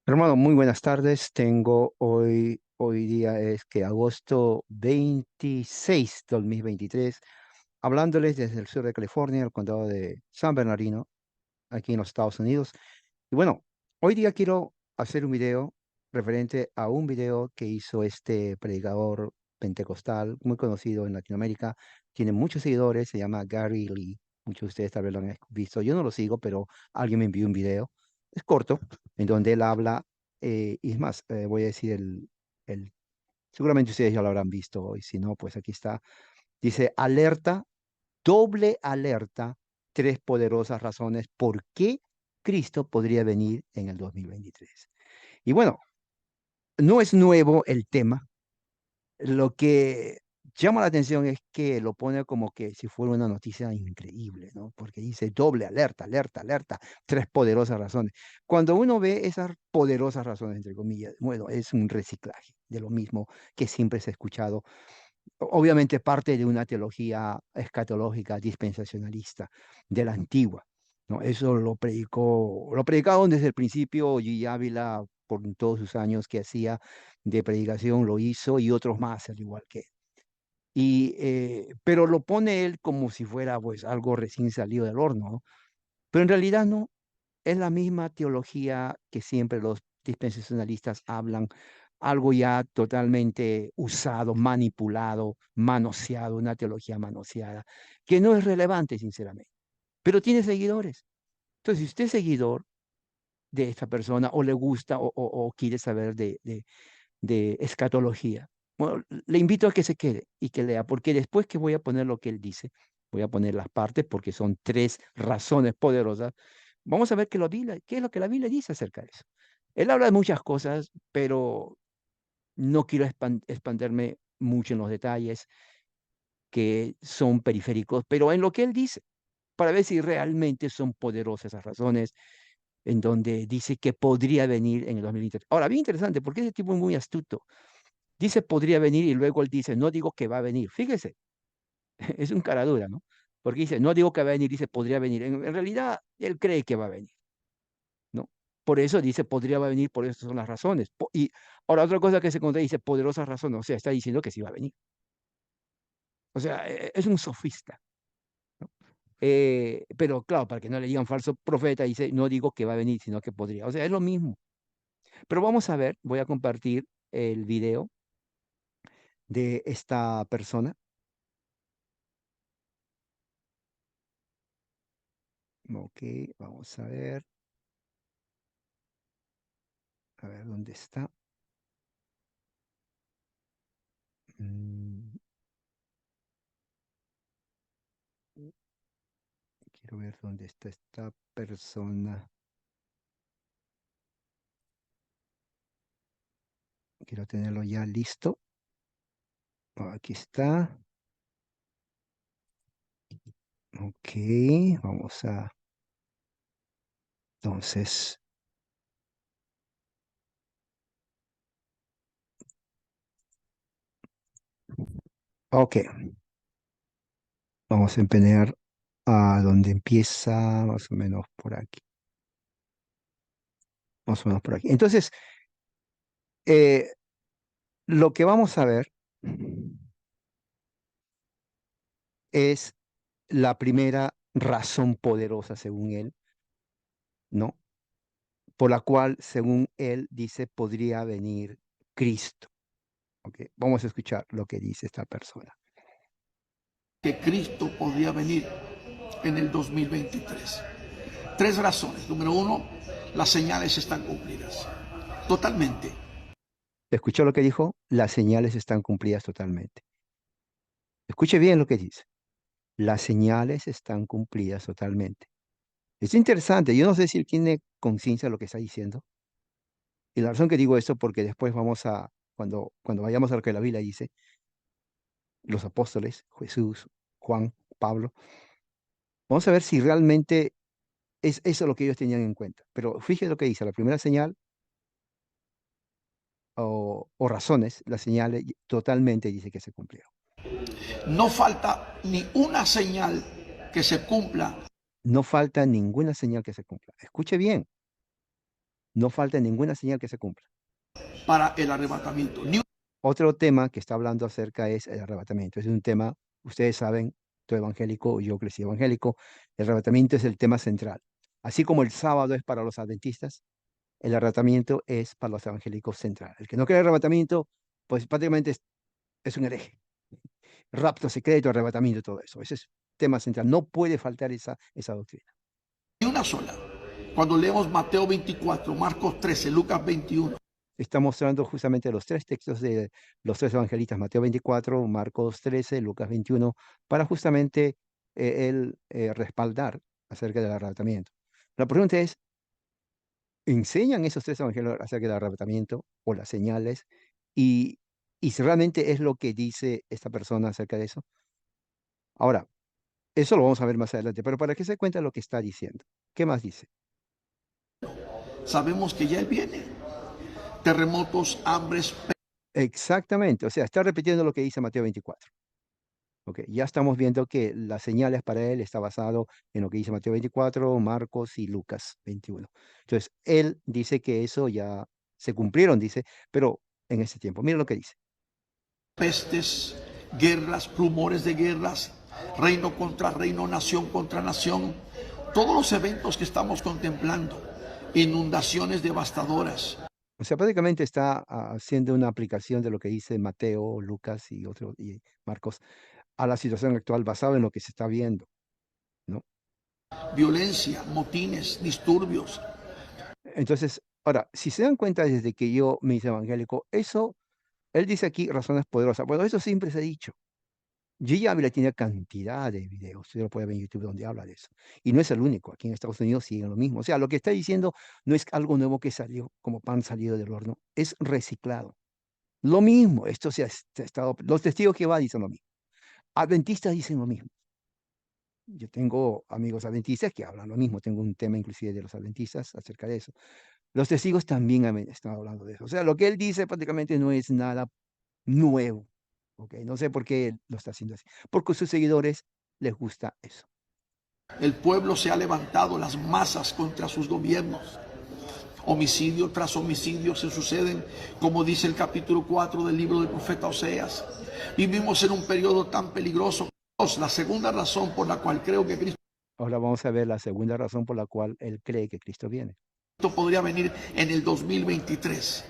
Hermano, muy buenas tardes. Tengo hoy día es que agosto 26 del 2023, hablándoles desde el sur de California, el condado de San Bernardino, aquí en los Estados Unidos. Y bueno, hoy día quiero hacer un video referente a un video que hizo este predicador pentecostal muy conocido en Latinoamérica. Tiene muchos seguidores, se llama Gary Lee. Muchos de ustedes tal vez lo han visto. Yo no lo sigo, pero alguien me envió un video. Es corto, en donde él habla, y es más, voy a decir seguramente ustedes ya lo habrán visto, y si no, pues aquí está. Dice, alerta, doble alerta, tres poderosas razones por qué Cristo podría venir en el 2023. Y bueno, no es nuevo el tema. Lo que llama la atención es que lo pone como que si fuera una noticia increíble, ¿no? Porque dice doble alerta, alerta, alerta, tres poderosas razones. Cuando uno ve esas poderosas razones, entre comillas, bueno, es un reciclaje de lo mismo que siempre se ha escuchado, obviamente parte de una teología escatológica dispensacionalista de la antigua, ¿no? Eso lo predicaron desde el principio G. Ávila por todos sus años que hacía de predicación, lo hizo y otros más, al igual que él. Pero lo pone él como si fuera pues algo recién salido del horno, ¿no? Pero en realidad no, es la misma teología que siempre los dispensacionalistas hablan, algo ya totalmente usado, manipulado, manoseado, una teología manoseada, que no es relevante, sinceramente, pero tiene seguidores. Entonces, si usted es seguidor de esta persona o le gusta o quiere saber de escatología, bueno, le invito a que se quede y que lea, porque después que voy a poner lo que él dice, voy a poner las partes porque son tres razones poderosas. Vamos a ver qué es lo que la Biblia dice acerca de eso. Él habla de muchas cosas, pero no quiero expanderme mucho en los detalles que son periféricos, pero en lo que él dice, para ver si realmente son poderosas esas razones, en donde dice que podría venir en el 2023. Ahora, bien interesante, porque ese tipo es muy astuto. Dice podría venir y luego él dice, no digo que va a venir. Fíjese, es un cara dura, ¿no? Porque dice, no digo que va a venir, dice podría venir. En realidad, él cree que va a venir, ¿no? Por eso dice podría va a venir, por eso son las razones. Y ahora otra cosa que se contradice, poderosas razones, o sea, está diciendo que sí va a venir. O sea, es un sofista, ¿no? Pero claro, para que no le digan falso profeta, dice, no digo que va a venir, sino que podría. O sea, es lo mismo. Pero vamos a ver, voy a compartir el video de esta persona. Ok, vamos a ver dónde está. Mm, quiero ver dónde está esta persona. Quiero tenerlo ya listo. Aquí está. Ok, vamos a... Entonces, ok, vamos a empeñar a donde empieza, más o menos por aquí. Más o menos por aquí. Entonces, eh, lo que vamos a ver es la primera razón poderosa, según él, ¿no? Por la cual, según él, dice, podría venir Cristo. Ok, vamos a escuchar lo que dice esta persona. Que Cristo podría venir en el 2023. Tres razones. Número uno, las señales están cumplidas. Totalmente. ¿Escuchó lo que dijo? Las señales están cumplidas totalmente. Escuche bien lo que dice. Las señales están cumplidas totalmente. Es interesante. Yo no sé si él tiene conciencia de lo que está diciendo. Y la razón que digo esto, porque después cuando vayamos a lo que la Biblia dice, los apóstoles, Jesús, Juan, Pablo, vamos a ver si realmente es eso lo que ellos tenían en cuenta. Pero fíjese lo que dice. La primera señal o razones, las señales totalmente dice que se cumplieron. No falta ni una señal que se cumpla. No falta ninguna señal que se cumpla. Escuche bien. No falta ninguna señal que se cumpla. para el arrebatamiento. Otro tema que está hablando acerca es el arrebatamiento. Es un tema, ustedes saben, tú evangélico, yo crecí evangélico, el arrebatamiento es el tema central. Así como el sábado es para los adventistas, el arrebatamiento es para los evangélicos central. El que no cree en el arrebatamiento, pues prácticamente es un hereje. Rapto secreto, arrebatamiento, todo eso. Ese es tema central. No puede faltar esa doctrina. Ni una sola. Cuando leemos Mateo 24, Marcos 13, Lucas 21, Está mostrando justamente los tres textos de los tres evangelistas, Mateo 24, Marcos 13, Lucas 21, para justamente respaldar acerca del arrebatamiento. La pregunta es, ¿enseñan esos tres evangelios acerca del arrebatamiento o las señales? Y, y si realmente es lo que dice esta persona acerca de eso. Ahora, eso lo vamos a ver más adelante, pero para que se cuenta lo que está diciendo. ¿Qué más dice? sabemos que ya Él viene. Terremotos, hambres, Exactamente, o sea, está repitiendo lo que dice Mateo 24. Ok, ya estamos viendo que las señales para él está basado en lo que dice Mateo 24, Marcos y Lucas 21. Entonces, él dice que eso ya se cumplieron, dice, pero en ese tiempo. Mira lo que dice. pestes, guerras, rumores de guerras, reino contra reino, nación contra nación. Todos los eventos que estamos contemplando, inundaciones devastadoras, O sea, prácticamente está haciendo una aplicación de lo que dice Mateo, Lucas y Marcos a la situación actual basado en lo que se está viendo, ¿no? violencia, motines, disturbios. Entonces, ahora, si se dan cuenta desde que yo me hice evangélico, eso, él dice aquí razones poderosas. Bueno, eso siempre se ha dicho. Gigi Ávila tiene cantidad de videos, usted lo puede ver en YouTube donde habla de eso. Y no es el único, aquí en Estados Unidos siguen lo mismo. O sea, lo que está diciendo no es algo nuevo que salió como pan salido del horno, es reciclado. Lo mismo, esto se ha estado, los testigos que Jehová dicen lo mismo. Adventistas dicen lo mismo. Yo tengo amigos adventistas que hablan lo mismo, tengo un tema inclusive de los adventistas acerca de eso. Los testigos también han estado hablando de eso. O sea, lo que él dice prácticamente no es nada nuevo. ¿Ok? No sé por qué lo está haciendo así. Porque a sus seguidores les gusta eso. El pueblo se ha levantado, las masas contra sus gobiernos. Homicidio tras homicidio se suceden, como dice el capítulo 4 del libro del profeta Oseas. Vivimos en un periodo tan peligroso. La segunda razón por la cual creo que Cristo Ahora vamos a ver la segunda razón por la cual él cree que Cristo viene. podría venir en el 2023.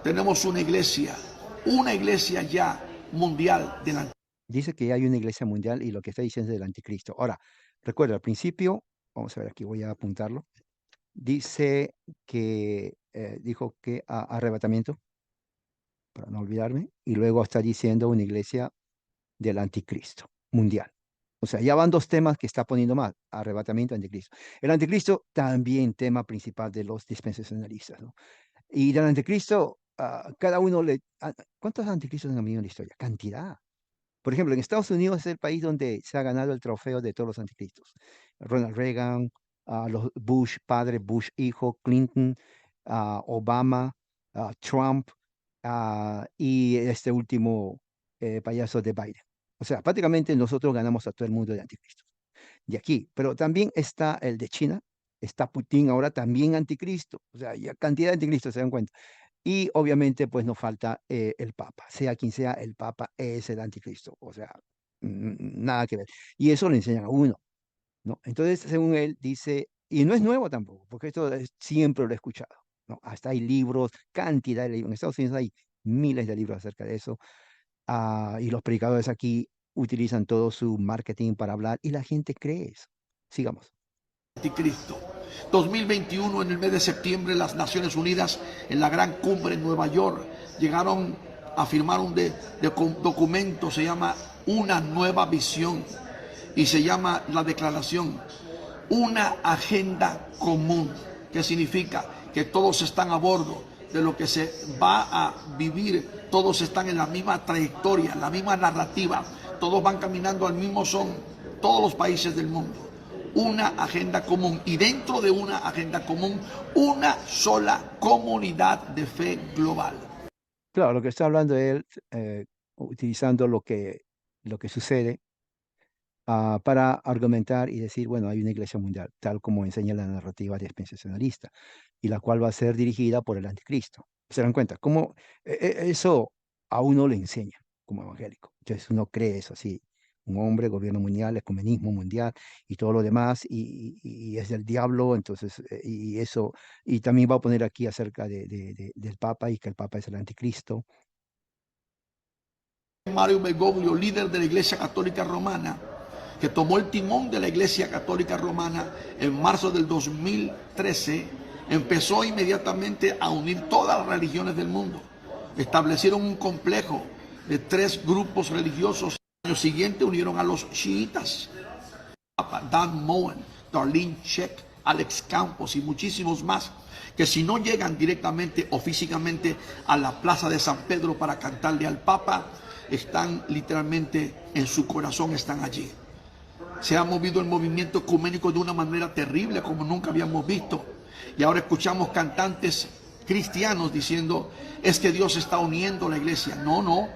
Tenemos una iglesia ya mundial de la... Dice que hay una iglesia mundial y lo que está diciendo es del anticristo. Ahora, recuerda, al principio, vamos a ver aquí, voy a apuntarlo. Dice que, dijo que arrebatamiento, para no olvidarme, y luego está diciendo una iglesia del anticristo mundial. O sea, ya van dos temas que está poniendo más, arrebatamiento, anticristo. El anticristo también tema principal de los dispensacionalistas, ¿no? Y del anticristo, cada uno ¿cuántos anticristos han habido en la historia? Cantidad. Por ejemplo, en Estados Unidos es el país donde se ha ganado el trofeo de todos los anticristos. Ronald Reagan, los Bush padre, Bush hijo, Clinton, Obama, Trump, y este último payaso de Biden. O sea, prácticamente nosotros ganamos a todo el mundo de anticristos. De aquí, pero también está el de China, está Putin ahora también anticristo. O sea, ya cantidad de anticristos se dan cuenta. Y obviamente, pues nos falta el Papa. Sea quien sea, el Papa es el anticristo. O sea, nada que ver. Y eso le enseñan a uno, ¿no? Entonces, según él, dice, y no es nuevo tampoco, porque esto siempre lo he escuchado, ¿no? Hasta hay libros, cantidad de libros. En Estados Unidos hay miles de libros acerca de eso. Y los predicadores aquí utilizan todo su marketing para hablar y la gente cree eso. Sigamos. Anticristo. 2021, en el mes de septiembre, las Naciones Unidas, en la gran cumbre en Nueva York, llegaron a firmar un documento, se llama Una Nueva Visión, y se llama la declaración Una Agenda Común, que significa que todos están a bordo de lo que se va a vivir, todos están en la misma trayectoria, la misma narrativa, todos van caminando al mismo son, todos los países del mundo. Una agenda común, y dentro de una agenda común, una sola comunidad de fe global. Claro, lo que está hablando él, utilizando lo que sucede para argumentar y decir, bueno, hay una iglesia mundial, tal como enseña la narrativa dispensacionalista, y la cual va a ser dirigida por el anticristo. ¿Se dan cuenta? ¿Cómo eso a uno le enseña como evangélico? Entonces uno cree eso, así, un hombre, gobierno mundial, ecumenismo mundial y todo lo demás, y es del diablo, entonces, y eso, y también va a poner aquí acerca del Papa y que el Papa es el anticristo. Mario Bergoglio, líder de la Iglesia Católica Romana, que tomó el timón de la Iglesia Católica Romana en marzo del 2013, empezó inmediatamente a unir todas las religiones del mundo. Establecieron un complejo de 3 grupos religiosos. El año siguiente unieron a los chiitas, Dan Moen, Darlene Check, Alex Campos y muchísimos más, que si no llegan directamente o físicamente a la plaza de San Pedro para cantarle al Papa, están literalmente en su corazón, están allí. Se ha movido el movimiento ecuménico de una manera terrible como nunca habíamos visto. Y ahora escuchamos cantantes cristianos diciendo, es que Dios está uniendo la iglesia. No, no.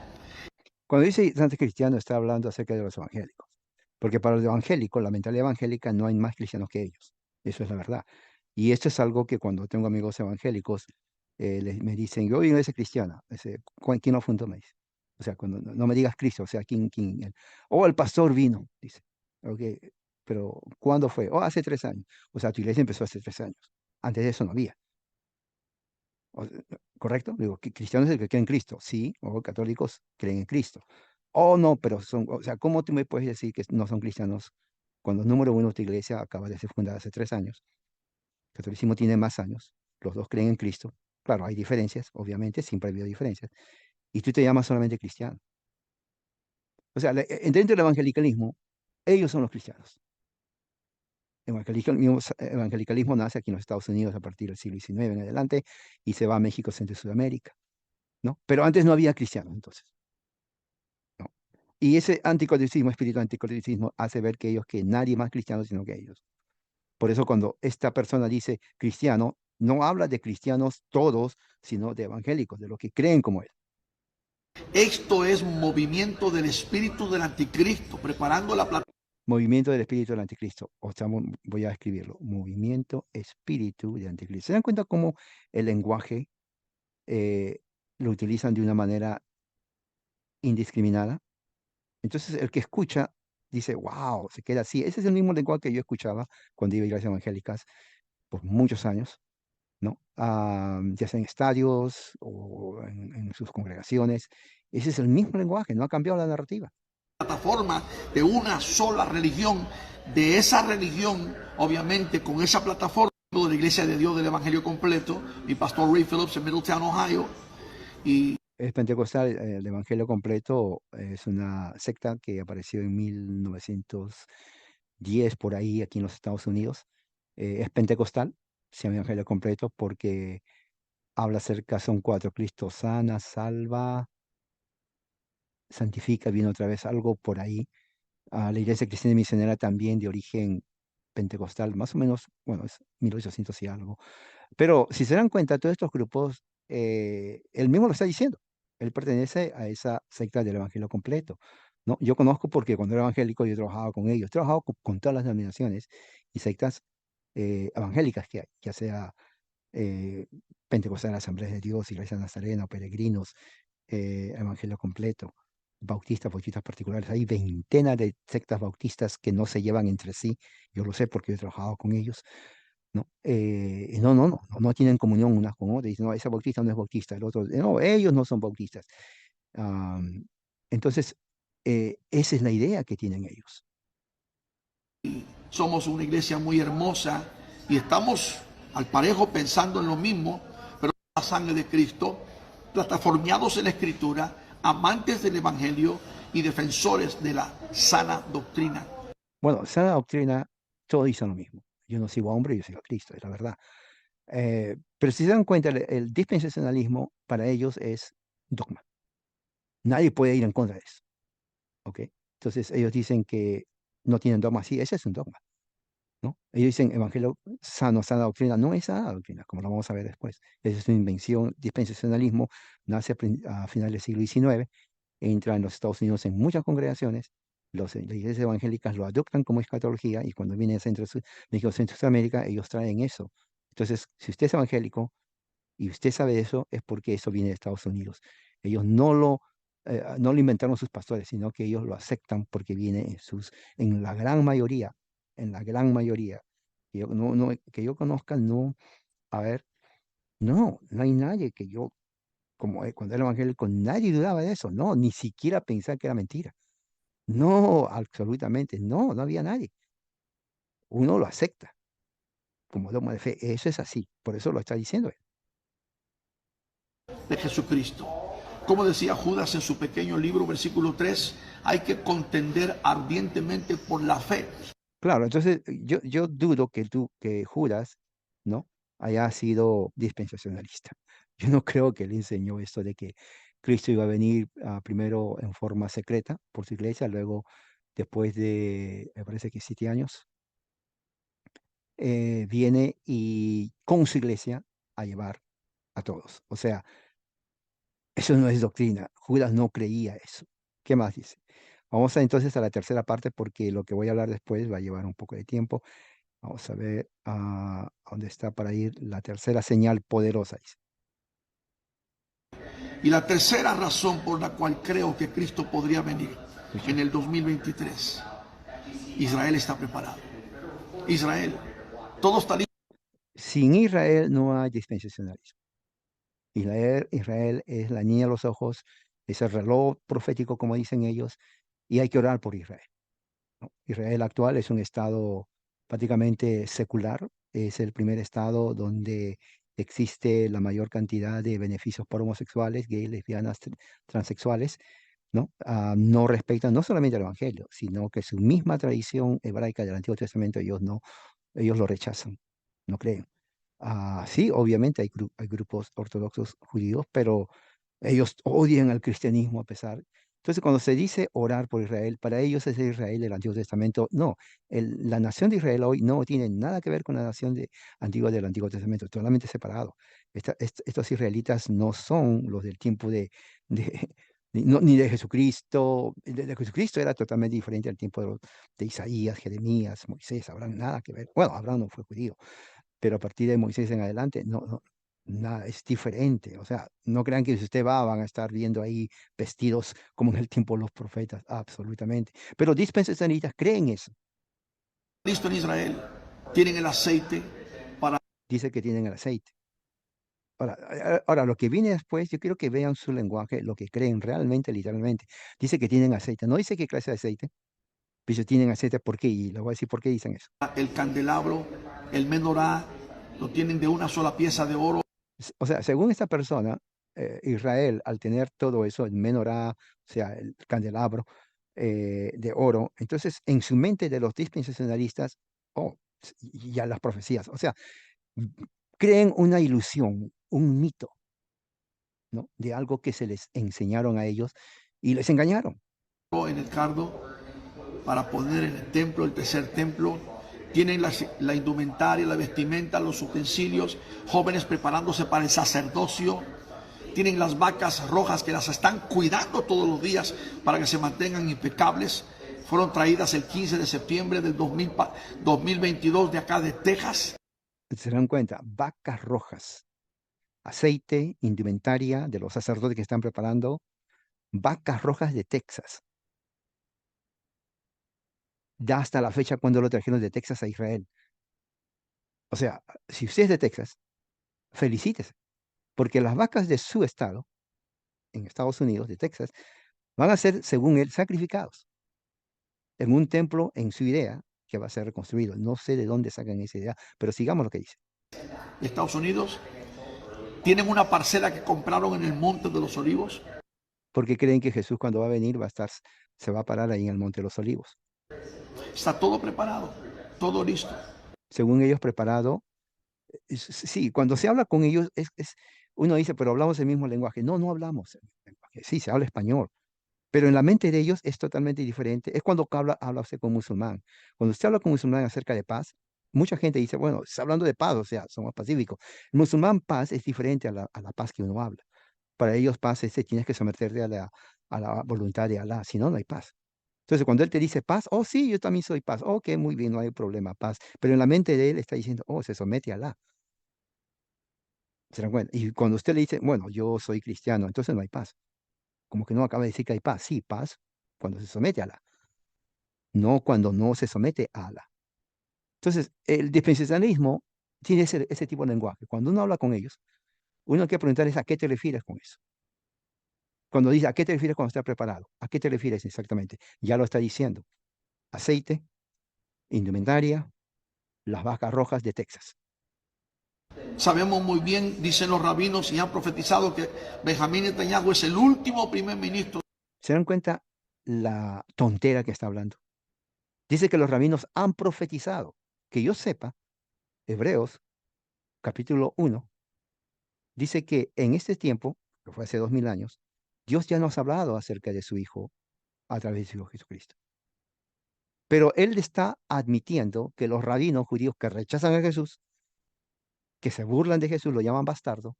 Cuando dice anticristiano está hablando acerca de los evangélicos, porque para los evangélicos, la mentalidad evangélica, no hay más cristianos que ellos. Eso es la verdad. Y esto es algo que cuando tengo amigos evangélicos, me dicen, yo soy iglesia cristiana. ¿Quién lo fundó? Me dice. O sea, cuando no me digas Cristo, o sea, ¿quién? Oh, el pastor vino, dice. Ok, pero ¿cuándo fue? Oh, hace 3 años. O sea, tu iglesia empezó hace 3 años. Antes de eso no había. O ¿correcto? Digo, que cristiano es el que cree en Cristo, sí, o católicos creen en Cristo. Oh, no, pero son, o sea, ¿cómo tú me puedes decir que no son cristianos cuando número uno tu iglesia acaba de ser fundada hace 3 años? El catolicismo tiene más años, los dos creen en Cristo. Claro, hay diferencias, obviamente, siempre ha habido diferencias. Y tú te llamas solamente cristiano. O sea, dentro del evangelicalismo, ellos son los cristianos. El evangelicalismo nace aquí en los Estados Unidos a partir del siglo XIX en adelante y se va a México, Centro y Sudamérica, ¿no? Pero antes no había cristianos, entonces. ¿No? Y ese anticatolicismo, espíritu anticatolicismo, hace ver que ellos, que nadie más cristiano sino que ellos. Por eso cuando esta persona dice cristiano, no habla de cristianos todos, sino de evangélicos, de los que creen como él. Esto es movimiento del espíritu del anticristo, preparando la plataforma. Movimiento del espíritu del anticristo. Voy a escribirlo. Movimiento espíritu del anticristo. ¿Se dan cuenta cómo el lenguaje lo utilizan de una manera indiscriminada? Entonces el que escucha dice, wow, se queda así. Ese es el mismo lenguaje que yo escuchaba cuando iba a iglesias evangélicas por muchos años, ¿no? Ya sea en estadios o en sus congregaciones. Ese es el mismo lenguaje, no ha cambiado la narrativa. Plataforma de una sola religión, de esa religión, obviamente con esa plataforma de la Iglesia de Dios del Evangelio Completo, mi pastor Ray Phillips en Middletown, Ohio, y Es pentecostal, el Evangelio Completo es una secta que apareció en 1910 por ahí aquí en los Estados Unidos. Es pentecostal, se llama Evangelio Completo porque habla acerca, son cuatro: Cristo sana, salva, santifica, viene otra vez algo por ahí. La iglesia cristiana y misionera también de origen pentecostal, más o menos, bueno, es 1800 y algo. Pero si se dan cuenta, todos estos grupos, él mismo lo está diciendo. Él pertenece a esa secta del Evangelio Completo, ¿no? Yo conozco porque cuando era evangélico yo trabajaba con ellos. He trabajado con todas las denominaciones y sectas evangélicas que hay, ya sea eh, Pentecostal, Asambleas de Dios, Iglesia Nazarena, Peregrinos, Evangelio Completo, bautistas particulares. Hay veintenas de sectas bautistas que no se llevan entre sí. Yo lo sé porque yo he trabajado con ellos, ¿no? Y no tienen comunión unas con otras. Dicen, no, ese bautista no es bautista, el otro, no, ellos no son bautistas. Am, entonces, esa es la idea que tienen ellos. somos una iglesia muy hermosa y estamos al parejo pensando en lo mismo, pero la sangre de Cristo, plataformeados en la Escritura, amantes del Evangelio y defensores de la sana doctrina. Bueno, sana doctrina, todos dicen lo mismo. Yo no sigo a hombre, yo sigo a Cristo, es la verdad. Pero si se dan cuenta, el dispensacionalismo para ellos es dogma. Nadie puede ir en contra de eso, ¿ok? Entonces ellos dicen que no tienen dogma. Sí, ese es un dogma, ¿no? Ellos dicen evangelio sano, sana doctrina. No es sana doctrina, como lo vamos a ver después. Esa es una invención. Dispensacionalismo nace a finales del siglo XIX, entra en los Estados Unidos en muchas congregaciones las iglesias evangélicas lo adoptan como escatología y cuando viene a México, Centro Sudamérica, ellos traen eso. Entonces, si usted es evangélico y usted sabe eso, es porque eso viene de Estados Unidos. Ellos no lo inventaron sus pastores, sino que ellos lo aceptan porque viene en la gran mayoría, que yo, que yo conozca, no, a ver, no hay nadie que yo, como cuando era evangélico, nadie dudaba de eso, no, ni siquiera pensaba que era mentira. No, absolutamente, no había nadie. Uno lo acepta como dogma de fe. Eso es así, por eso lo está diciendo él. De Jesucristo. Como decía Judas en su pequeño libro, versículo 3, hay que contender ardientemente por la fe. Claro, entonces yo dudo que Judas, ¿no? Haya sido dispensacionalista. Yo no creo que él enseñó esto de que Cristo iba a venir primero en forma secreta por su iglesia, luego después de, me parece que 7 años, viene y con su iglesia a llevar a todos. O sea, eso no es doctrina. Judas no creía eso. ¿Qué más dice? Vamos entonces a la tercera parte porque lo que voy a hablar después va a llevar un poco de tiempo. Vamos a ver a dónde está para ir la tercera señal poderosa. Dice. Y la tercera razón por la cual creo que Cristo podría venir en Escucha. el 2023, Israel está preparado. Israel, todo está listo. Sin Israel no hay dispensacionalismo. Israel es la niña de los ojos, es el reloj profético, como dicen ellos, y hay que orar por Israel. ¿No? Israel actual es un estado prácticamente secular, es el primer estado donde existe la mayor cantidad de beneficios por homosexuales, gays, lesbianas, transexuales, ¿no? No respetan no solamente el Evangelio, sino que su misma tradición hebraica del Antiguo Testamento ellos lo rechazan, no creen. Sí, obviamente hay grupos ortodoxos judíos, pero ellos odian al cristianismo a pesar. Entonces, cuando se dice orar por Israel, para ellos es Israel del Antiguo Testamento. No, la nación de Israel hoy no tiene nada que ver con la nación antigua del Antiguo Testamento, totalmente separado. Estos israelitas no son los del tiempo de- ni de Jesucristo. De Jesucristo era totalmente diferente al tiempo de Isaías, Jeremías, Moisés, Abraham, nada que ver. Bueno, Abraham no fue judío, pero a partir de Moisés en adelante, nada, es diferente. O sea, no crean que si usted van a estar viendo ahí vestidos como en el tiempo de los profetas, absolutamente. Pero dispensacionalistas creen eso. Listo en Israel, tienen el aceite para Dice que tienen el aceite. Ahora, lo que viene después, yo quiero que vean su lenguaje, lo que creen realmente, literalmente. Dice que tienen aceite. No dice qué clase de aceite. Dice tienen aceite, ¿por qué? Y le voy a decir por qué dicen eso. el candelabro, el menorá, lo tienen de una sola pieza de oro. O sea, según esta persona, Israel, al tener todo eso, el menorá, o sea, el candelabro de oro, entonces en su mente de los dispensacionalistas, oh, y ya las profecías, o sea, m- creen una ilusión, un mito, ¿no? De algo que se les enseñaron a ellos y les engañaron. En el cardo para poner en el templo, el tercer templo. Tienen la indumentaria, la vestimenta, los utensilios, jóvenes preparándose para el sacerdocio. Tienen las vacas rojas que las están cuidando todos los días para que se mantengan impecables. Fueron traídas el 15 de septiembre del 2022 de acá de Texas. Se dan cuenta, vacas rojas, aceite, indumentaria de los sacerdotes que están preparando, vacas rojas de Texas. Ya hasta la fecha cuando lo trajeron de Texas a Israel. O sea, si usted es de Texas, felicítese, porque las vacas de su estado, en Estados Unidos, de Texas, van a ser, según él, sacrificados en un templo en su idea que va a ser reconstruido. No sé de dónde sacan esa idea, pero sigamos lo que dice. Estados Unidos tienen una parcela que compraron en el Monte de los Olivos. Porque creen que Jesús cuando va a venir se va a parar ahí en el Monte de los Olivos. Está todo preparado, todo listo. Según ellos preparado, sí, cuando se habla con ellos, uno dice, pero hablamos el mismo lenguaje. No, no hablamos el mismo lenguaje. Sí, se habla español. Pero en la mente de ellos es totalmente diferente. Es cuando habla usted con un musulmán. Cuando usted habla con un musulmán acerca de paz, mucha gente dice, bueno, está hablando de paz, o sea, somos pacíficos. El musulmán paz es diferente a la paz que uno habla. Para ellos paz es que tienes que someterte a la voluntad de Alá, si no, no hay paz. Entonces, cuando él te dice paz, oh, sí, yo también soy paz. Ok, muy bien, no hay problema, paz. Pero en la mente de él está diciendo, oh, se somete a Alá. ¿Se dan cuenta? Y cuando usted le dice, bueno, yo soy cristiano, entonces no hay paz. Como que no acaba de decir que hay paz. Sí, paz cuando se somete a Alá, no cuando no se somete a Alá. Entonces, el dispensacionalismo tiene ese tipo de lenguaje. Cuando uno habla con ellos, uno que preguntar es a qué te refieres con eso. Cuando dice a qué te refieres cuando está preparado, ¿a qué te refieres exactamente? Ya lo está diciendo. Aceite, indumentaria, las vacas rojas de Texas. Sabemos muy bien, dicen los rabinos y han profetizado que Benjamín Netanyahu es el último primer ministro. ¿Se dan cuenta la tontera que está hablando? Dice que los rabinos han profetizado. Que yo sepa, Hebreos capítulo 1 dice que en este tiempo, que fue hace 2000 años, Dios ya nos ha hablado acerca de su Hijo a través de su Hijo Jesucristo. Pero él está admitiendo que los rabinos judíos que rechazan a Jesús, que se burlan de Jesús, lo llaman bastardo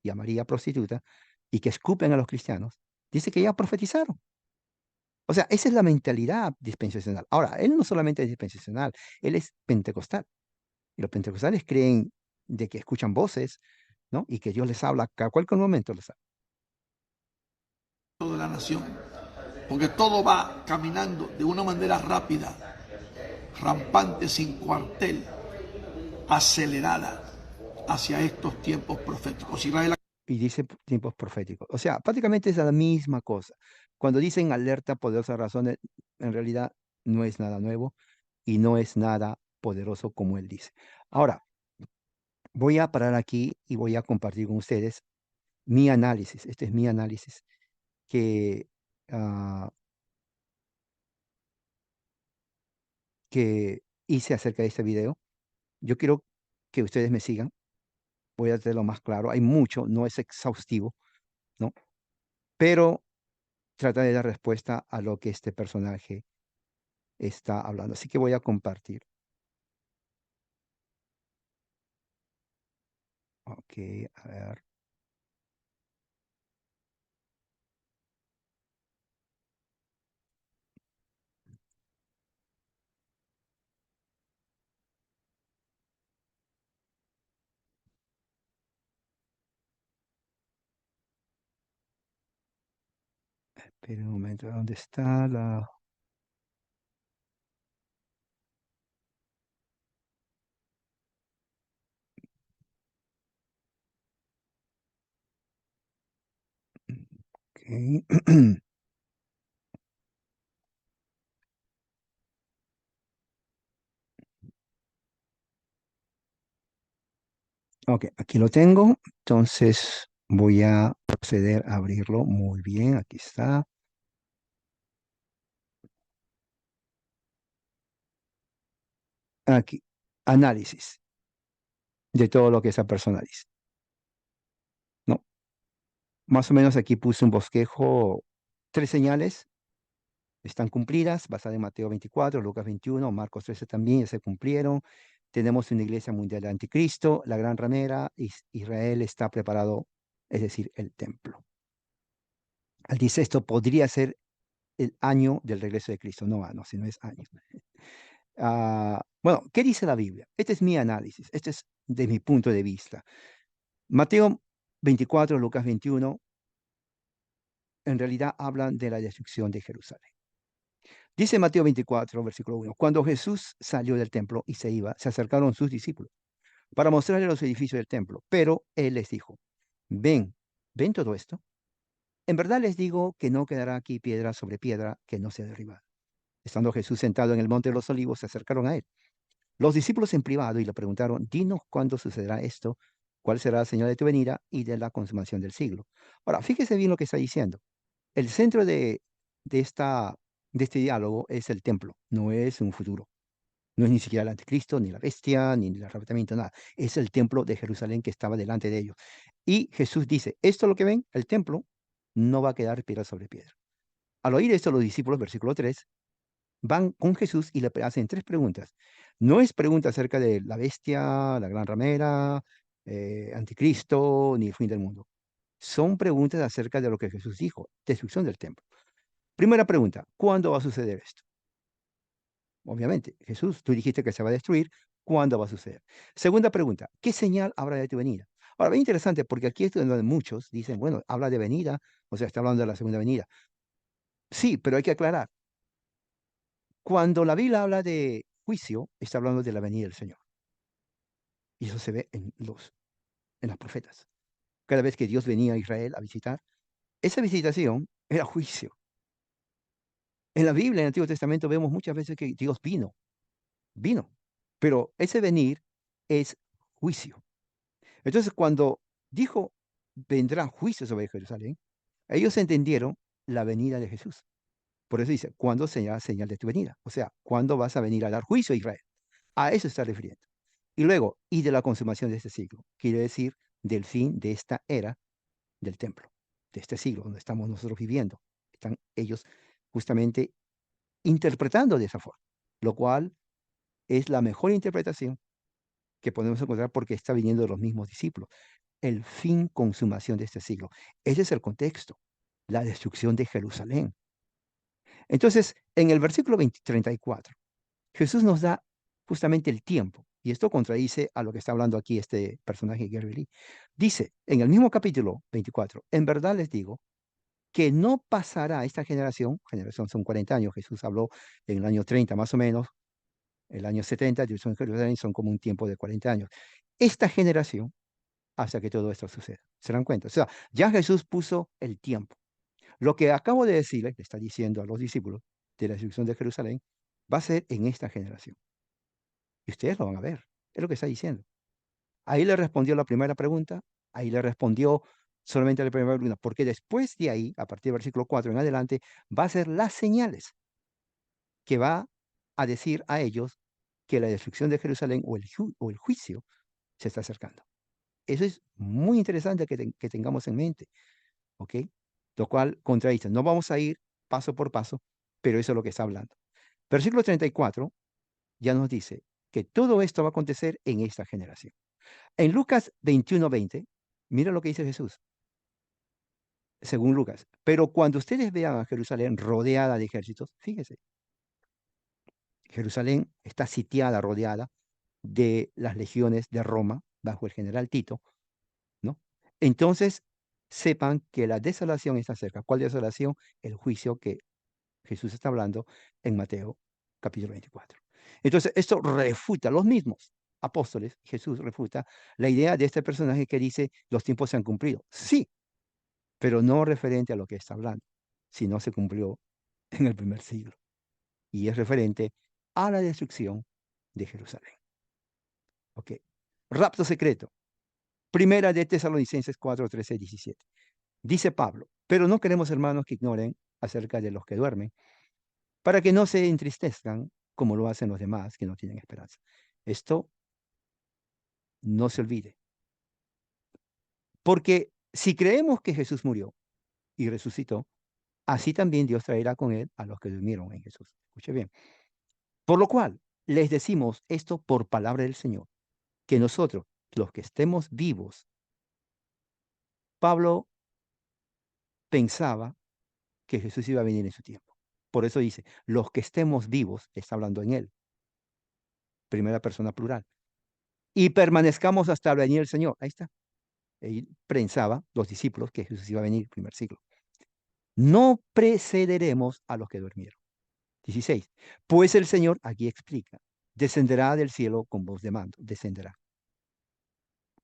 y a María prostituta, y que escupen a los cristianos, dice que ya profetizaron. O sea, esa es la mentalidad dispensacional. Ahora, él no solamente es dispensacional, él es pentecostal. Y los pentecostales creen de que escuchan voces, ¿no? Y que Dios les habla a cualquier momento les habla. De la nación, porque todo va caminando de una manera rápida, rampante, sin cuartel, acelerada hacia estos tiempos proféticos. Israel. Y dice tiempos proféticos. O sea, prácticamente es la misma cosa. Cuando dicen alerta, poderosas razones, en realidad no es nada nuevo y no es nada poderoso como él dice. Ahora, voy a parar aquí y voy a compartir con ustedes mi análisis. Este es mi análisis que, ah, que hice acerca de este video. Yo quiero que ustedes me sigan. Voy a hacerlo más claro. Hay mucho, no es exhaustivo, ¿no? Pero trata de dar respuesta a lo que este personaje está hablando. Así que voy a compartir. Ok, a ver. Espera un momento, ¿dónde está la...? Ok. Ok, aquí lo tengo. Entonces voy a proceder a abrirlo. Muy bien, aquí está. Aquí, análisis de todo lo que esa persona dice. No, más o menos aquí puse un bosquejo, tres señales están cumplidas, basadas en Mateo 24, Lucas 21, Marcos 13 también ya se cumplieron. Tenemos una iglesia mundial de anticristo, la gran ramera, Israel está preparado, es decir, el templo. Él dice esto podría ser el año del regreso de Cristo. No, no, si no es año. Bueno, ¿qué dice la Biblia? Este es mi análisis, este es de mi punto de vista. Mateo 24, Lucas 21, en realidad hablan de la destrucción de Jerusalén. Dice Mateo 24, versículo 1, cuando Jesús salió del templo y se iba, se acercaron sus discípulos para mostrarle los edificios del templo, pero él les dijo, ven, ven todo esto. En verdad les digo que no quedará aquí piedra sobre piedra que no sea derribada. Estando Jesús sentado en el monte de los olivos, se acercaron a él. Los discípulos en privado y le preguntaron, dinos cuándo sucederá esto, cuál será la señal de tu venida y de la consumación del siglo. Ahora, fíjese bien lo que está diciendo. El centro de, esta, de este diálogo es el templo, no es un futuro. No es ni siquiera el anticristo, ni la bestia, ni el arrebatamiento, nada. Es el templo de Jerusalén que estaba delante de ellos. Y Jesús dice, esto es lo que ven, el templo no va a quedar piedra sobre piedra. Al oír esto, los discípulos, versículo 3, van con Jesús y le hacen tres preguntas. No es pregunta acerca de la bestia, la gran ramera, anticristo, ni el fin del mundo. Son preguntas acerca de lo que Jesús dijo, destrucción del templo. Primera pregunta, ¿cuándo va a suceder esto? Obviamente, Jesús, tú dijiste que se va a destruir, ¿cuándo va a suceder? Segunda pregunta, ¿qué señal habrá de tu venida? Ahora, bien interesante, porque aquí es donde muchos dicen, bueno, habla de venida, o sea, está hablando de la segunda venida. Sí, pero hay que aclarar, cuando la Biblia habla de juicio, está hablando de la venida del Señor. Y eso se ve en los profetas. Cada vez que Dios venía a Israel a visitar, esa visitación era juicio. En la Biblia, en el Antiguo Testamento, vemos muchas veces que Dios vino, pero ese venir es juicio. Entonces, cuando dijo, vendrá juicio sobre Jerusalén, ellos entendieron la venida de Jesús. Por eso dice, ¿cuándo será señal de tu venida? O sea, ¿cuándo vas a venir a dar juicio a Israel? A eso está refiriendo. Y luego, y de la consumación de este siglo, quiere decir del fin de esta era del templo, de este siglo donde estamos nosotros viviendo. Están ellos justamente interpretando de esa forma, lo cual es la mejor interpretación que podemos encontrar porque está viniendo de los mismos discípulos. El fin, consumación de este siglo. Ese es el contexto, la destrucción de Jerusalén. Entonces, en el versículo 34, Jesús nos da justamente el tiempo, y esto contradice a lo que está hablando aquí este personaje Gary Lee. Dice, en el mismo capítulo 24, en verdad les digo que no pasará esta generación son 40 años, Jesús habló en el año 30 más o menos, el año 70, Jerusalén, Jerusalén son como un tiempo de 40 años. Esta generación hasta que todo esto suceda. ¿Se dan cuenta? O sea, ya Jesús puso el tiempo. Lo que acabo de decirle, le está diciendo a los discípulos de la destrucción de Jerusalén, va a ser en esta generación. Y ustedes lo van a ver. Es lo que está diciendo. Ahí le respondió la primera pregunta, ahí le respondió solamente la primera pregunta, porque después de ahí, a partir del versículo 4 en adelante, va a ser las señales que va a decir a ellos que la destrucción de Jerusalén o el juicio se está acercando. Eso es muy interesante que tengamos en mente, ¿ok? Lo cual contradice. No vamos a ir paso por paso, pero eso es lo que está hablando. Versículo 34 ya nos dice que todo esto va a acontecer en esta generación. En Lucas 21:20, mira lo que dice Jesús, según Lucas. Pero cuando ustedes vean a Jerusalén rodeada de ejércitos, fíjese, Jerusalén está sitiada, rodeada de las legiones de Roma bajo el general Tito, ¿no? Entonces, sepan que la desolación está cerca. ¿Cuál desolación? El juicio que Jesús está hablando en Mateo capítulo 24. Entonces, esto refuta los mismos apóstoles, Jesús refuta la idea de este personaje que dice, los tiempos se han cumplido. Sí, pero no referente a lo que está hablando, sino se cumplió en el primer siglo. Y es referente a la destrucción de Jerusalén. Ok. Rapto secreto. Primera de Tesalonicenses 4, 13, 17. Dice Pablo, pero no queremos, hermanos, que ignoren acerca de los que duermen, para que no se entristezcan como lo hacen los demás que no tienen esperanza. Esto no se olvide, porque si creemos que Jesús murió y resucitó, así también Dios traerá con él a los que durmieron en Jesús. Escuche bien. Por lo cual, les decimos esto por palabra del Señor, que nosotros, los que estemos vivos, Pablo pensaba que Jesús iba a venir en su tiempo. Por eso dice, los que estemos vivos, está hablando en él, primera persona plural, y permanezcamos hasta venir el Señor. Ahí está. Él pensaba, los discípulos, que Jesús iba a venir en el primer siglo. No precederemos a los que durmieron. 16. Pues el Señor, aquí explica, descenderá del cielo con voz de mando, descenderá.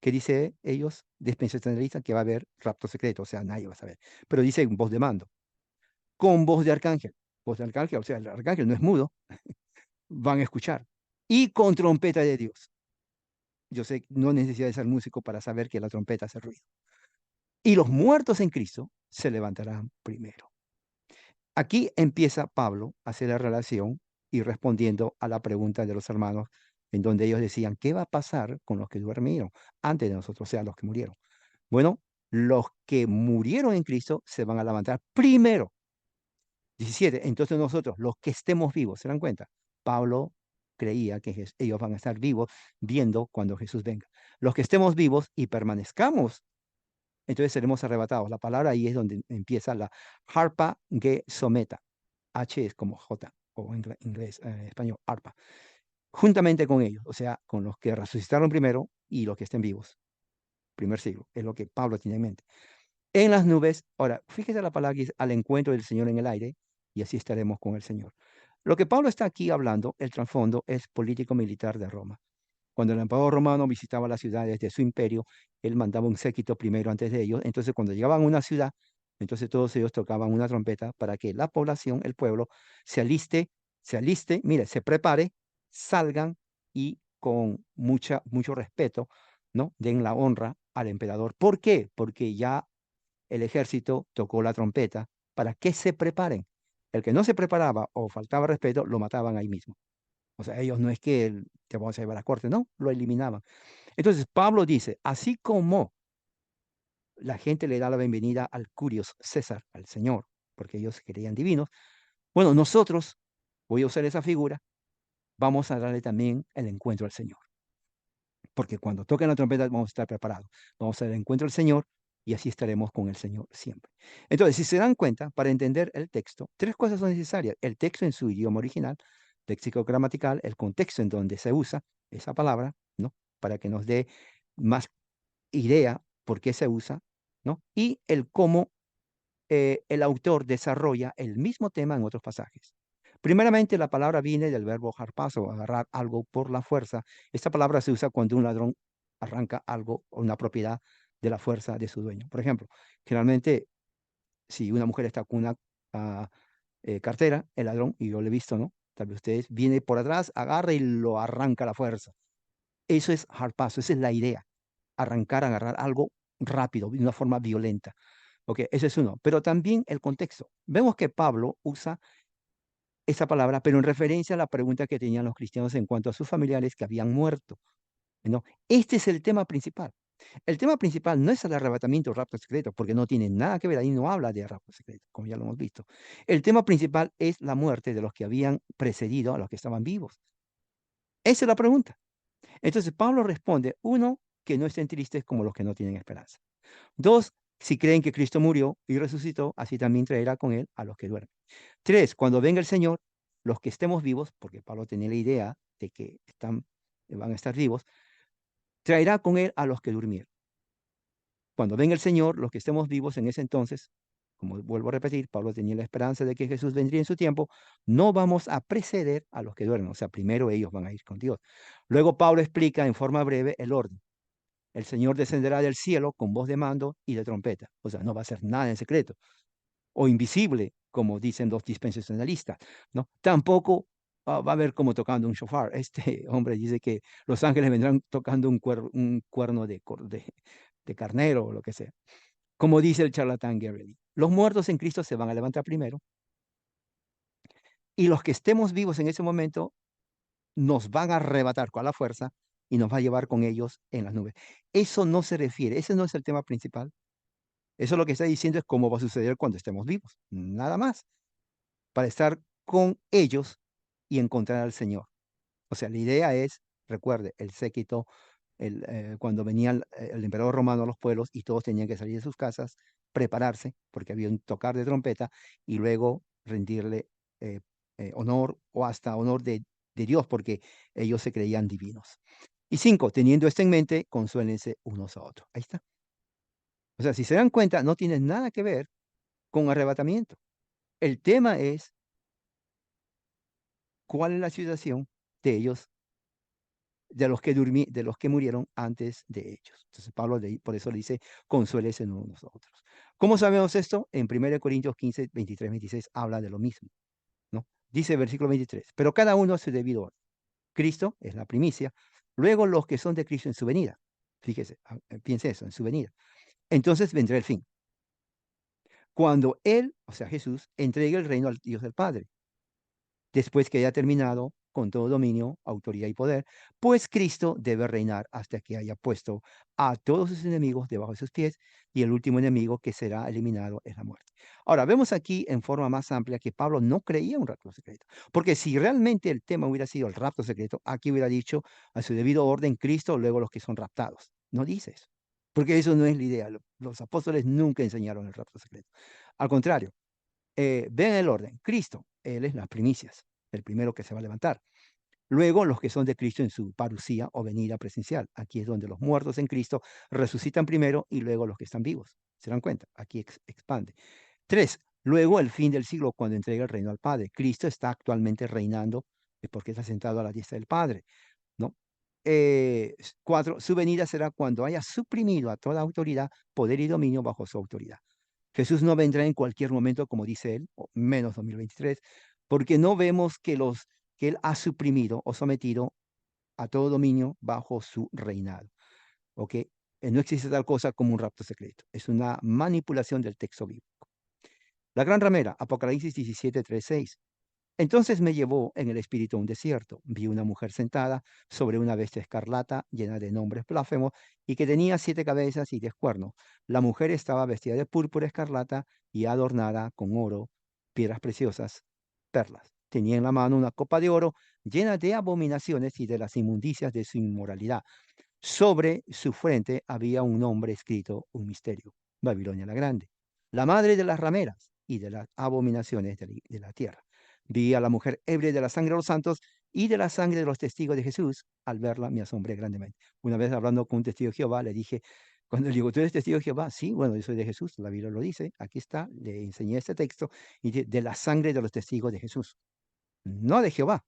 ¿Qué dice ellos? Dispensacionalistas, que va a haber rapto secreto, o sea, nadie va a saber. Pero dice voz de mando, con voz de arcángel. Voz de arcángel, o sea, el arcángel no es mudo, van a escuchar. Y con trompeta de Dios. Yo sé, no necesita de ser músico para saber que la trompeta hace ruido. Y los muertos en Cristo se levantarán primero. Aquí empieza Pablo a hacer la relación y respondiendo a la pregunta de los hermanos, en donde ellos decían, ¿qué va a pasar con los que durmieron antes de nosotros, o sea, los que murieron? Bueno, los que murieron en Cristo se van a levantar primero. 17. Entonces nosotros, los que estemos vivos, ¿se dan cuenta? Pablo creía que ellos van a estar vivos viendo cuando Jesús venga. Los que estemos vivos y permanezcamos entonces seremos arrebatados. La palabra ahí es donde empieza la harpa ge someta. H es como J, o en inglés, español, arpa. Juntamente con ellos, o sea, con los que resucitaron primero y los que estén vivos. Primer siglo, es lo que Pablo tiene en mente. En las nubes, ahora, fíjese la palabra que dice, al encuentro del Señor en el aire, y así estaremos con el Señor. Lo que Pablo está aquí hablando, el trasfondo, es político-militar de Roma. Cuando el emperador romano visitaba las ciudades de su imperio, él mandaba un séquito primero antes de ellos. Entonces, cuando llegaban a una ciudad, entonces todos ellos tocaban una trompeta para que la población, el pueblo, se aliste, mire, se prepare, salgan y con mucho respeto, ¿no? Den la honra al emperador. ¿Por qué? Porque ya el ejército tocó la trompeta para que se preparen. El que no se preparaba o faltaba respeto, lo mataban ahí mismo. O sea, ellos no es que te vamos a llevar a la corte, no, lo eliminaban. Entonces, Pablo dice, así como la gente le da la bienvenida al Curios César, al Señor, porque ellos creían divinos, bueno, nosotros, voy a usar esa figura, vamos a darle también el encuentro al Señor. Porque cuando toquen la trompeta vamos a estar preparados. Vamos al encuentro al Señor y así estaremos con el Señor siempre. Entonces, si se dan cuenta, para entender el texto, tres cosas son necesarias. El texto en su idioma original, léxico gramatical, el contexto en donde se usa esa palabra, ¿no? Para que nos dé más idea por qué se usa, ¿no? Y el cómo el autor desarrolla el mismo tema en otros pasajes. Primeramente, la palabra viene del verbo harpazo, agarrar algo por la fuerza. Esta palabra se usa cuando un ladrón arranca algo o una propiedad de la fuerza de su dueño. Por ejemplo, generalmente, si una mujer está con una cartera, el ladrón, y yo lo he visto, ¿no? Tal vez ustedes, viene por atrás, agarra y lo arranca a la fuerza. Eso es harpazo, esa es la idea. Arrancar, agarrar algo rápido, de una forma violenta. Ok, ese es uno. Pero también el contexto. Vemos que Pablo usa esa palabra, pero en referencia a la pregunta que tenían los cristianos en cuanto a sus familiares que habían muerto, ¿no? Este es el tema principal. El tema principal no es el arrebatamiento o rapto secreto, porque no tiene nada que ver, ahí no habla de rapto secreto, como ya lo hemos visto. El tema principal es la muerte de los que habían precedido a los que estaban vivos. Esa es la pregunta. Entonces Pablo responde, uno, que no estén tristes como los que no tienen esperanza. Dos, si creen que Cristo murió y resucitó, así también traerá con él a los que duermen. Tres, cuando venga el Señor, los que estemos vivos, porque Pablo tenía la idea de que van a estar vivos, traerá con él a los que durmieron. Cuando venga el Señor, los que estemos vivos en ese entonces, como vuelvo a repetir, Pablo tenía la esperanza de que Jesús vendría en su tiempo, no vamos a preceder a los que duermen, o sea, primero ellos van a ir con Dios. Luego Pablo explica en forma breve el orden. El Señor descenderá del cielo con voz de mando y de trompeta, o sea, no va a hacer nada en secreto o invisible, como dicen los dispensacionalistas, ¿no? Tampoco va a haber como tocando un shofar. Este hombre dice que los ángeles vendrán tocando un cuerno de carnero o lo que sea. Como dice el charlatán Gary, los muertos en Cristo se van a levantar primero y los que estemos vivos en ese momento nos van a arrebatar con la fuerza y nos va a llevar con ellos en las nubes. Eso no se refiere, ese no es el tema principal. Eso lo que está diciendo es cómo va a suceder cuando estemos vivos, nada más, para estar con ellos y encontrar al Señor. O sea, la idea es, recuerde, el séquito, cuando venía el emperador romano a los pueblos y todos tenían que salir de sus casas, prepararse, porque había un tocar de trompeta, y luego rendirle eh, honor o hasta honor de Dios, porque ellos se creían divinos. Y cinco, teniendo esto en mente, consuélense unos a otros. Ahí está. O sea, si se dan cuenta, no tiene nada que ver con arrebatamiento. El tema es cuál es la situación de ellos, de los que murieron antes de ellos. Entonces Pablo por eso le dice, consuélense unos a otros. ¿Cómo sabemos esto? En 1 Corintios 15, 23, 26 habla de lo mismo, ¿no? Dice versículo 23, pero cada uno a su debido orden. Cristo es la primicia, luego los que son de Cristo en su venida. Fíjese, piense eso, en su venida. Entonces vendrá el fin. Cuando Él, o sea Jesús, entregue el reino al Dios del Padre, después que haya terminado con todo dominio, autoridad y poder, pues Cristo debe reinar hasta que haya puesto a todos sus enemigos debajo de sus pies, y el último enemigo que será eliminado es la muerte. Ahora, vemos aquí en forma más amplia que Pablo no creía un rapto secreto, porque si realmente el tema hubiera sido el rapto secreto, aquí hubiera dicho a su debido orden Cristo, luego los que son raptados. No dice eso. porque eso no es la idea. Los apóstoles nunca enseñaron el rapto secreto. Al contrario, ven el orden. Cristo, Él es las primicias, el primero que se va a levantar. Luego, los que son de Cristo en su parucía o venida presencial. Aquí es donde los muertos en Cristo resucitan primero y luego los que están vivos. ¿Se dan cuenta? Aquí expande. 3. Luego el fin del siglo, cuando entrega el reino al Padre. Cristo está actualmente reinando porque está sentado a la diestra del Padre, ¿no? 4. Su venida será cuando haya suprimido a toda autoridad, poder y dominio bajo su autoridad. Jesús no vendrá en cualquier momento, como dice él, o menos 2023, porque no vemos que él ha suprimido o sometido a todo dominio bajo su reinado. ¿Ok? No existe tal cosa como un rapto secreto. Es una manipulación del texto bíblico. La gran ramera, Apocalipsis 17, 3, 6. Entonces me llevó en el espíritu a un desierto. Vi una mujer sentada sobre una bestia escarlata llena de nombres blasfemos y que tenía 7 cabezas y 10 cuernos. La mujer estaba vestida de púrpura escarlata y adornada con oro, piedras preciosas, perlas. Tenía en la mano una copa de oro llena de abominaciones y de las inmundicias de su inmoralidad. Sobre su frente había un nombre escrito, un misterio: Babilonia la Grande, la madre de las rameras y de las abominaciones de la tierra. Vi a la mujer ebria de la sangre de los santos y de la sangre de los testigos de Jesús. Al verla me asombré grandemente. Una vez hablando con un testigo de Jehová, le dije, cuando le digo, ¿tú eres testigo de Jehová? Sí, bueno, yo soy de Jesús, la Biblia lo dice, aquí está, le enseñé este texto, y de la sangre de los testigos de Jesús, no de Jehová.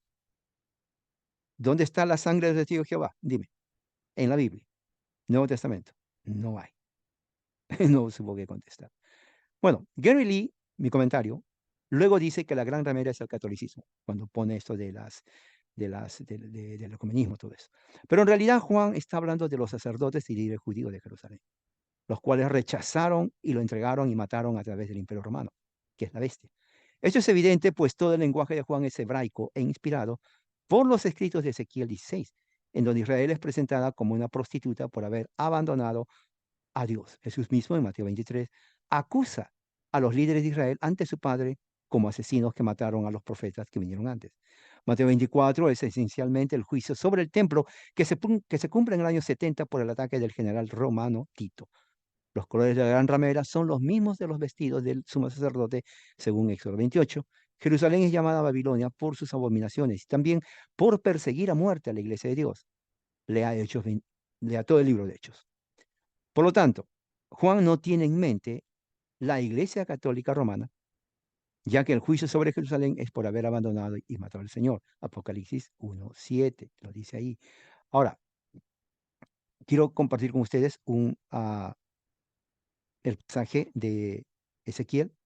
¿Dónde está la sangre de los testigos de Jehová? Dime, en la Biblia, Nuevo Testamento, no hay. No supo qué contestar. Bueno, Gary Lee, mi comentario, luego dice que la gran ramera es el catolicismo, cuando pone esto del ecumenismo, todo eso. Pero en realidad Juan está hablando de los sacerdotes y líderes judíos de Jerusalén, los cuales rechazaron y lo entregaron y mataron a través del Imperio Romano, que es la bestia. Esto es evidente, pues todo el lenguaje de Juan es hebraico e inspirado por los escritos de Ezequiel 16, en donde Israel es presentada como una prostituta por haber abandonado a Dios. Jesús mismo en Mateo 23 acusa a los líderes de Israel ante su Padre como asesinos que mataron a los profetas que vinieron antes. Mateo 24 es esencialmente el juicio sobre el templo que se cumple en el año 70 por el ataque del general romano Tito. Los colores de la gran ramera son los mismos de los vestidos del sumo sacerdote, según Éxodo 28. Jerusalén es llamada Babilonia por sus abominaciones y también por perseguir a muerte a la iglesia de Dios. Lea todo el libro de Hechos. Por lo tanto, Juan no tiene en mente la Iglesia Católica Romana, ya que el juicio sobre Jerusalén es por haber abandonado y matado al Señor. Apocalipsis 1:7 lo dice ahí. Ahora, quiero compartir con ustedes el pasaje de Ezequiel.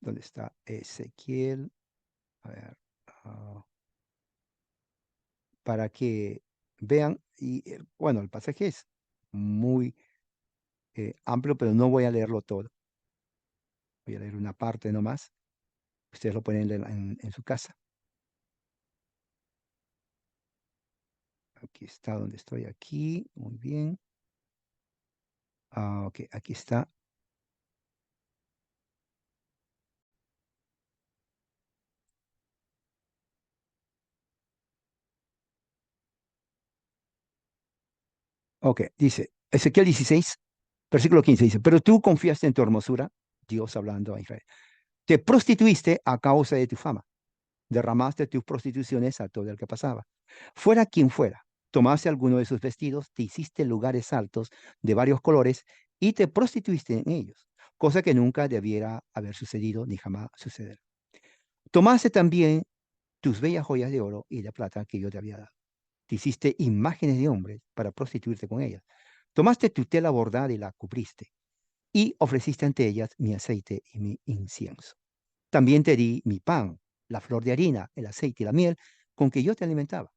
¿Dónde está Ezequiel? A ver, ah, para que vean, y bueno, el pasaje es muy amplio, pero no voy a leerlo todo. Voy a leer una parte nomás. Ustedes lo pueden leer en su casa. Aquí está donde estoy aquí. Muy bien. Ok, aquí está. Ok, dice Ezequiel 16, versículo 15, dice, pero tú confiaste en tu hermosura, Dios hablando a Israel. Te prostituiste a causa de tu fama. Derramaste tus prostituciones a todo el que pasaba. Fuera quien fuera, tomaste alguno de sus vestidos, te hiciste lugares altos de varios colores y te prostituiste en ellos, cosa que nunca debiera haber sucedido ni jamás sucederá. Tomaste también tus bellas joyas de oro y de plata que yo te había dado. Te hiciste imágenes de hombres para prostituirte con ellas. Tomaste tu tela bordada y la cubriste, y ofreciste ante ellas mi aceite y mi incienso. También te di mi pan, la flor de harina, el aceite y la miel con que yo te alimentaba,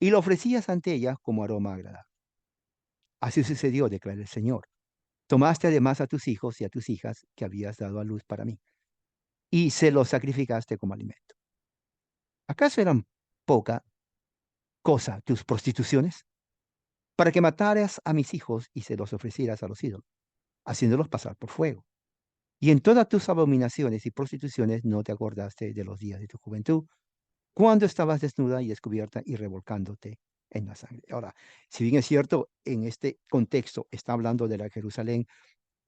y lo ofrecías ante ellas como aroma agradable. Así sucedió, declara el Señor. Tomaste además a tus hijos y a tus hijas que habías dado a luz para mí, y se los sacrificaste como alimento. ¿Acaso eran poca cosa tus prostituciones? Para que mataras a mis hijos y se los ofrecieras a los ídolos, haciéndolos pasar por fuego. Y en todas tus abominaciones y prostituciones no te acordaste de los días de tu juventud, cuando estabas desnuda y descubierta y revolcándote en la sangre. Ahora, si bien es cierto, en este contexto está hablando de la Jerusalén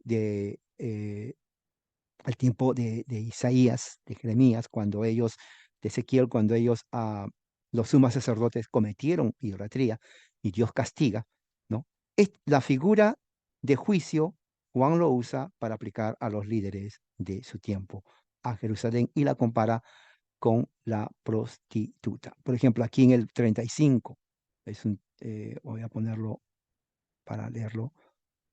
de al tiempo de Isaías, de Jeremías, cuando ellos, de Ezequiel, cuando ellos, los sumos sacerdotes cometieron idolatría y Dios castiga, ¿no? Es la figura de juicio, Juan lo usa para aplicar a los líderes de su tiempo, a Jerusalén, y la compara con la prostituta. Por ejemplo, aquí en el 35, voy a ponerlo para leerlo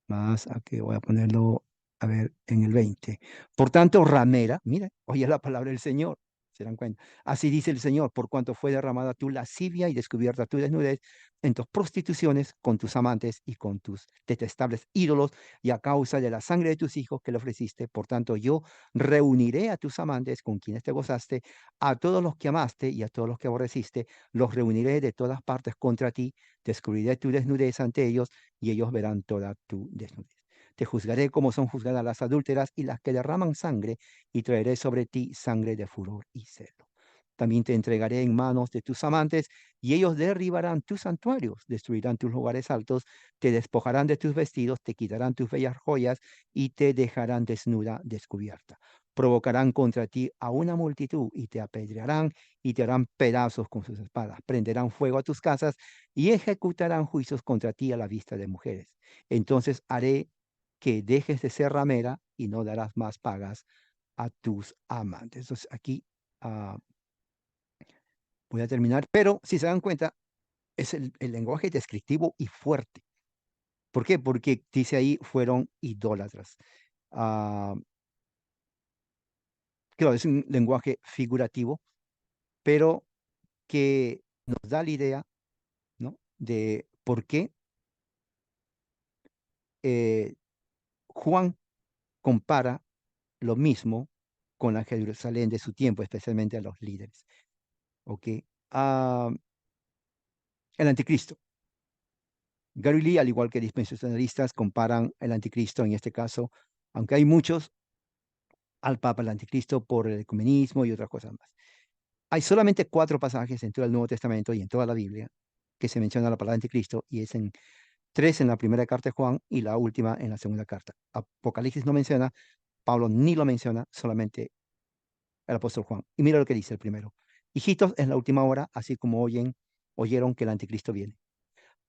más, aquí voy a ponerlo, a ver, en el 20. Por tanto, ramera, mira, oye la palabra del Señor, se dan cuenta. Así dice el Señor, por cuanto fue derramada tu lascivia y descubierta tu desnudez en tus prostituciones con tus amantes y con tus detestables ídolos, y a causa de la sangre de tus hijos que le ofreciste, por tanto yo reuniré a tus amantes con quienes te gozaste, a todos los que amaste y a todos los que aborreciste, los reuniré de todas partes contra ti, descubriré tu desnudez ante ellos, y ellos verán toda tu desnudez. Te juzgaré como son juzgadas las adúlteras y las que derraman sangre, y traeré sobre ti sangre de furor y celo. También te entregaré en manos de tus amantes, y ellos derribarán tus santuarios, destruirán tus lugares altos, te despojarán de tus vestidos, te quitarán tus bellas joyas, y te dejarán desnuda, descubierta. Provocarán contra ti a una multitud, y te apedrearán, y te harán pedazos con sus espadas. Prenderán fuego a tus casas, y ejecutarán juicios contra ti a la vista de mujeres. Entonces haré que dejes de ser ramera y no darás más pagas a tus amantes. Entonces aquí, ah, voy a terminar, pero si se dan cuenta, es el lenguaje descriptivo y fuerte. ¿Por qué? Porque dice ahí fueron idólatras. Ah, claro, es un lenguaje figurativo, pero que nos da la idea, ¿no?, de por qué eh, Juan compara lo mismo con la Jerusalén de su tiempo, especialmente a los líderes. ¿Ok? Ah, el anticristo. Gary Lee, al igual que dispensacionalistas, comparan el anticristo, en este caso, aunque hay muchos, al Papa, el anticristo, por el ecumenismo y otras cosas más. Hay solamente 4 pasajes en todo el Nuevo Testamento y en toda la Biblia que se menciona la palabra anticristo, y es en 3 en la primera carta de Juan y la última en la segunda carta. Apocalipsis no menciona, Pablo ni lo menciona, solamente el apóstol Juan. Y mira lo que dice el primero. Hijitos, en la última hora, así como oyeron que el anticristo viene.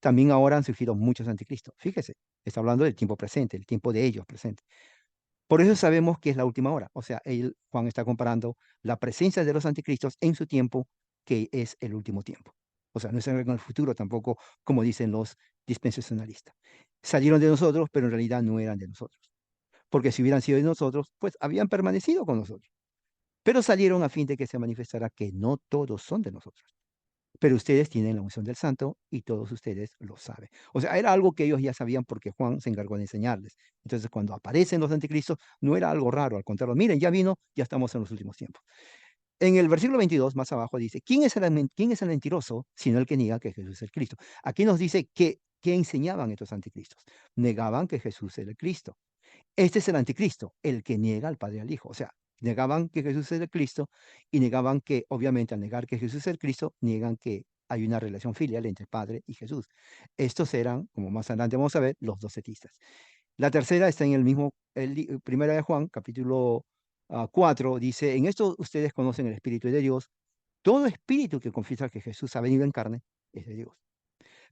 También ahora han surgido muchos anticristos. Fíjese, está hablando del tiempo presente, el tiempo de ellos presente. Por eso sabemos que es la última hora. O sea, Juan está comparando la presencia de los anticristos en su tiempo, que es el último tiempo. O sea, no es en el futuro tampoco, como dicen los dispensacionalistas. Salieron de nosotros, pero en realidad no eran de nosotros. Porque si hubieran sido de nosotros, pues habían permanecido con nosotros. Pero salieron a fin de que se manifestara que no todos son de nosotros. Pero ustedes tienen la unción del santo y todos ustedes lo saben. O sea, era algo que ellos ya sabían porque Juan se encargó de enseñarles. Entonces, cuando aparecen los anticristos, no era algo raro, al contrario, miren, ya vino, ya estamos en los últimos tiempos. En el versículo 22, más abajo, dice, quién es el mentiroso sino el que niega que Jesús es el Cristo? Aquí nos dice que enseñaban estos anticristos. Negaban que Jesús era el Cristo. Este es el anticristo, el que niega al Padre y al Hijo. O sea, negaban que Jesús es el Cristo y negaban que, obviamente, al negar que Jesús es el Cristo, niegan que hay una relación filial entre el Padre y Jesús. Estos eran, como más adelante vamos a ver, los docetistas. La tercera está en el mismo, primera de Juan, capítulo 4, dice, en esto ustedes conocen el Espíritu de Dios. Todo espíritu que confiesa que Jesús ha venido en carne es de Dios.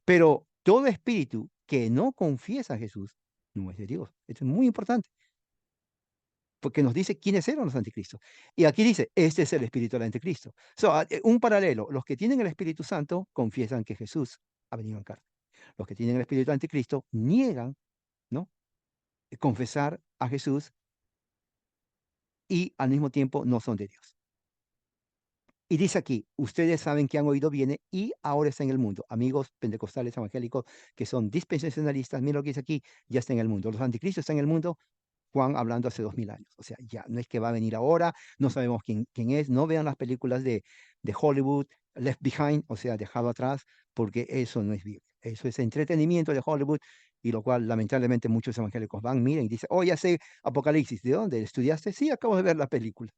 Pero todo espíritu que no confiesa a Jesús no es de Dios. Esto es muy importante porque nos dice quiénes eran los anticristos. Y aquí dice, este es el espíritu del anticristo. Un paralelo, los que tienen el Espíritu Santo confiesan que Jesús ha venido en carne. Los que tienen el espíritu del anticristo niegan, ¿no?, confesar a Jesús, y al mismo tiempo no son de Dios. Y dice aquí, ustedes saben que han oído bien y ahora está en el mundo. Amigos pentecostales evangélicos que son dispensacionalistas, mira lo que dice aquí, ya está en el mundo. Los anticristos están en el mundo. Juan hablando hace 2000 años. O sea, ya no es que va a venir ahora, no sabemos quién es. No vean las películas de Hollywood, Left Behind, o sea, dejado atrás, porque eso no es Biblia. Eso es entretenimiento de Hollywood, y lo cual lamentablemente muchos evangélicos van, miren y dicen, oh, ya sé Apocalipsis, ¿de dónde? ¿Estudiaste? Sí, acabo de ver la película.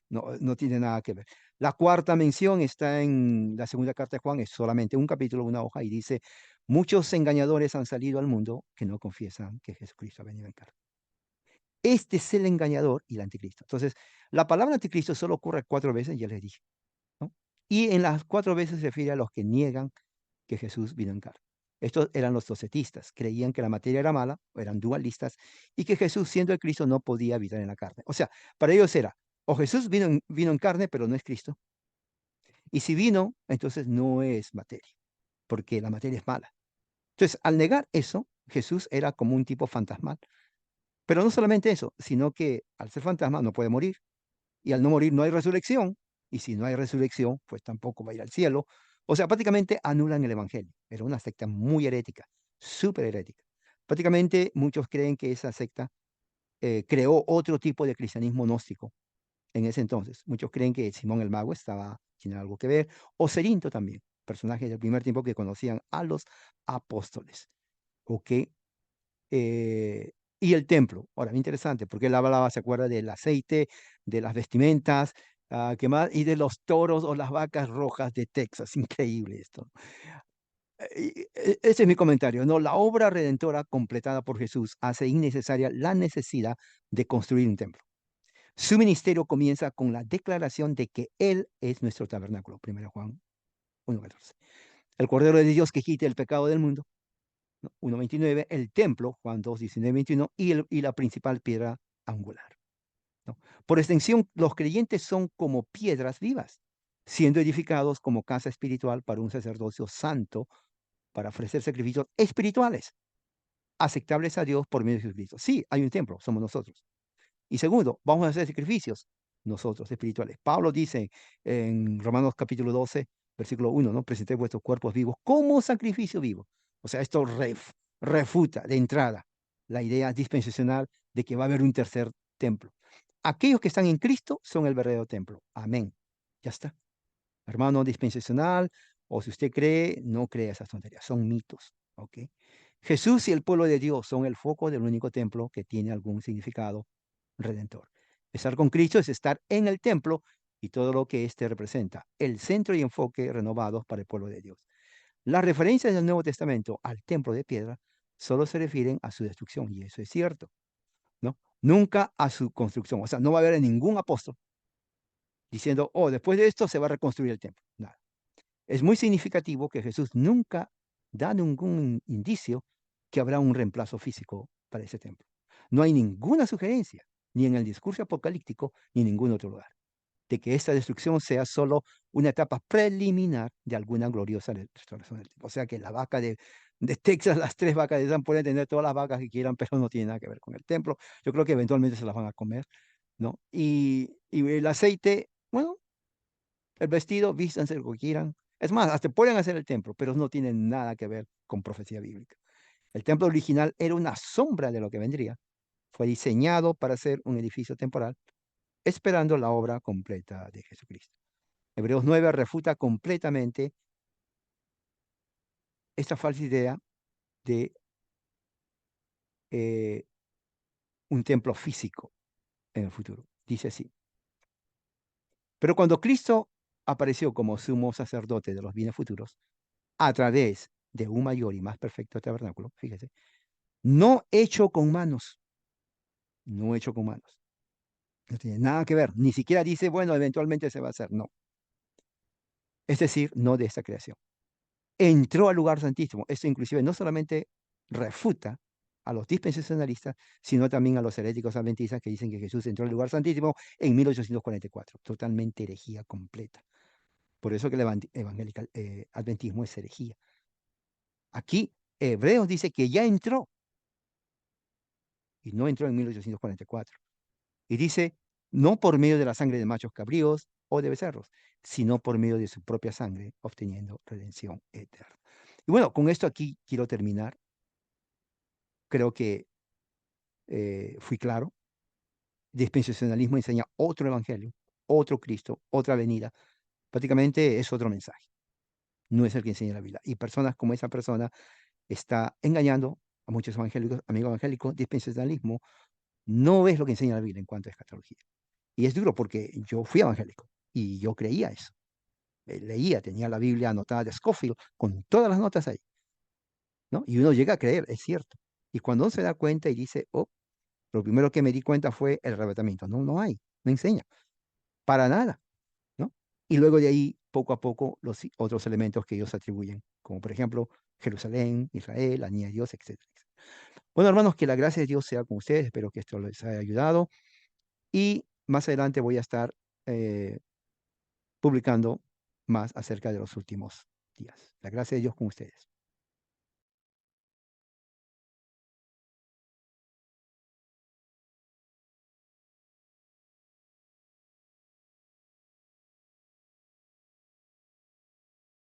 No, no tiene nada que ver. La cuarta mención está en la segunda carta de Juan, es solamente un capítulo, una hoja, y dice, muchos engañadores han salido al mundo que no confiesan que Jesucristo ha venido en carne. Este es el engañador y el anticristo. Entonces, la palabra anticristo solo ocurre 4 veces, ya les dije, ¿no? Y en las 4 veces se refiere a los que niegan que Jesús vino en carne. Estos eran los docetistas, creían que la materia era mala, eran dualistas, y que Jesús, siendo el Cristo, no podía habitar en la carne. O sea, para ellos era, o Jesús vino en carne, pero no es Cristo, y si vino, entonces no es materia, porque la materia es mala. Entonces, al negar eso, Jesús era como un tipo fantasmal. Pero no solamente eso, sino que al ser fantasma no puede morir, y al no morir no hay resurrección, y si no hay resurrección, pues tampoco va a ir al cielo. O sea, prácticamente anulan el evangelio. Era una secta muy herética, súper herética. Prácticamente muchos creen que esa secta creó otro tipo de cristianismo gnóstico en ese entonces. Muchos creen que Simón el Mago tiene algo que ver, o Cerinto también, personajes del primer tiempo que conocían a los apóstoles. ¿Ok? Y el templo. Ahora, interesante, porque él hablaba, se acuerda del aceite, de las vestimentas, ¿qué más? Y de los toros o las vacas rojas de Texas. Increíble esto. Ese es mi comentario, ¿no? La obra redentora completada por Jesús hace innecesaria la necesidad de construir un templo. Su ministerio comienza con la declaración de que Él es nuestro tabernáculo. 1 Juan 1:14. El Cordero de Dios que quita el pecado del mundo. ¿No? 1:29, el templo, Juan 2:19-21, y la principal piedra angular. ¿No? Por extensión, los creyentes son como piedras vivas, siendo edificados como casa espiritual para un sacerdocio santo, para ofrecer sacrificios espirituales, aceptables a Dios por medio de Jesucristo. Sí, hay un templo, somos nosotros. Y segundo, vamos a hacer sacrificios nosotros espirituales. Pablo dice en Romanos capítulo 12, versículo 1, ¿no? Presenté vuestros cuerpos vivos como sacrificio vivo. O sea, esto refuta de entrada la idea dispensacional de que va a haber un tercer templo. Aquellos que están en Cristo son el verdadero templo. Amén. Ya está. Hermano dispensacional, o si usted cree, no crea esas tonterías. Son mitos. ¿Ok? Jesús y el pueblo de Dios son el foco del único templo que tiene algún significado redentor. Estar con Cristo es estar en el templo y todo lo que éste representa, el centro y enfoque renovados para el pueblo de Dios. Las referencias del Nuevo Testamento al templo de piedra solo se refieren a su destrucción, y eso es cierto, ¿no? Nunca a su construcción. O sea, no va a haber ningún apóstol diciendo, oh, después de esto se va a reconstruir el templo. Nada. Es muy significativo que Jesús nunca da ningún indicio que habrá un reemplazo físico para ese templo. No hay ninguna sugerencia, ni en el discurso apocalíptico, ni en ningún otro lugar, de que esta destrucción sea solo una etapa preliminar de alguna gloriosa restauración del templo. O sea que la vaca de Texas, las 3 vacas de Dan pueden tener todas las vacas que quieran, pero no tiene nada que ver con el templo. Yo creo que eventualmente se las van a comer, ¿no? Y el aceite, bueno, el vestido, vístanse lo que quieran. Es más, hasta pueden hacer el templo, pero no tiene nada que ver con profecía bíblica. El templo original era una sombra de lo que vendría. Fue diseñado para ser un edificio temporal, esperando la obra completa de Jesucristo. Hebreos 9 refuta completamente esta falsa idea de eh, un templo físico en el futuro. Dice así: pero cuando Cristo apareció como sumo sacerdote de los bienes futuros, a través de un mayor y más perfecto tabernáculo, fíjese, no hecho con manos, no hecho con manos. No tiene nada que ver, ni siquiera dice, bueno, eventualmente se va a hacer, no. Es decir, no de esta creación. Entró al lugar santísimo. Esto inclusive no solamente refuta a los dispensacionalistas, sino también a los heréticos adventistas que dicen que Jesús entró al lugar santísimo en 1844. Totalmente herejía completa. Por eso que el evangélico adventismo es herejía. Aquí Hebreos dice que ya entró y no entró en 1844. Y dice, no por medio de la sangre de machos cabríos o de becerros, sino por medio de su propia sangre, obteniendo redención eterna. Y bueno, con esto aquí quiero terminar. Creo que fui claro. Dispensacionalismo enseña otro evangelio, otro Cristo, otra venida. Prácticamente es otro mensaje. No es el que enseña la Biblia. Y personas como esa persona está engañando a muchos evangélicos, amigos evangélicos, dispensacionalismo, no es lo que enseña la Biblia en cuanto a escatología. Y es duro porque yo fui evangélico y yo creía eso. Leía, tenía la Biblia anotada de Scofield con todas las notas ahí, ¿no? Y uno llega a creer, es cierto. Y cuando uno se da cuenta y dice, oh, lo primero que me di cuenta fue el arrebatamiento. No, no hay, no enseña, para nada, ¿no? Y luego de ahí, poco a poco, los otros elementos que ellos atribuyen, como por ejemplo Jerusalén, Israel, la niña de Dios, etcétera, etcétera. Bueno, hermanos, que la gracia de Dios sea con ustedes. Espero que esto les haya ayudado. Y más adelante voy a estar eh, publicando más acerca de los últimos días. La gracia de Dios con ustedes.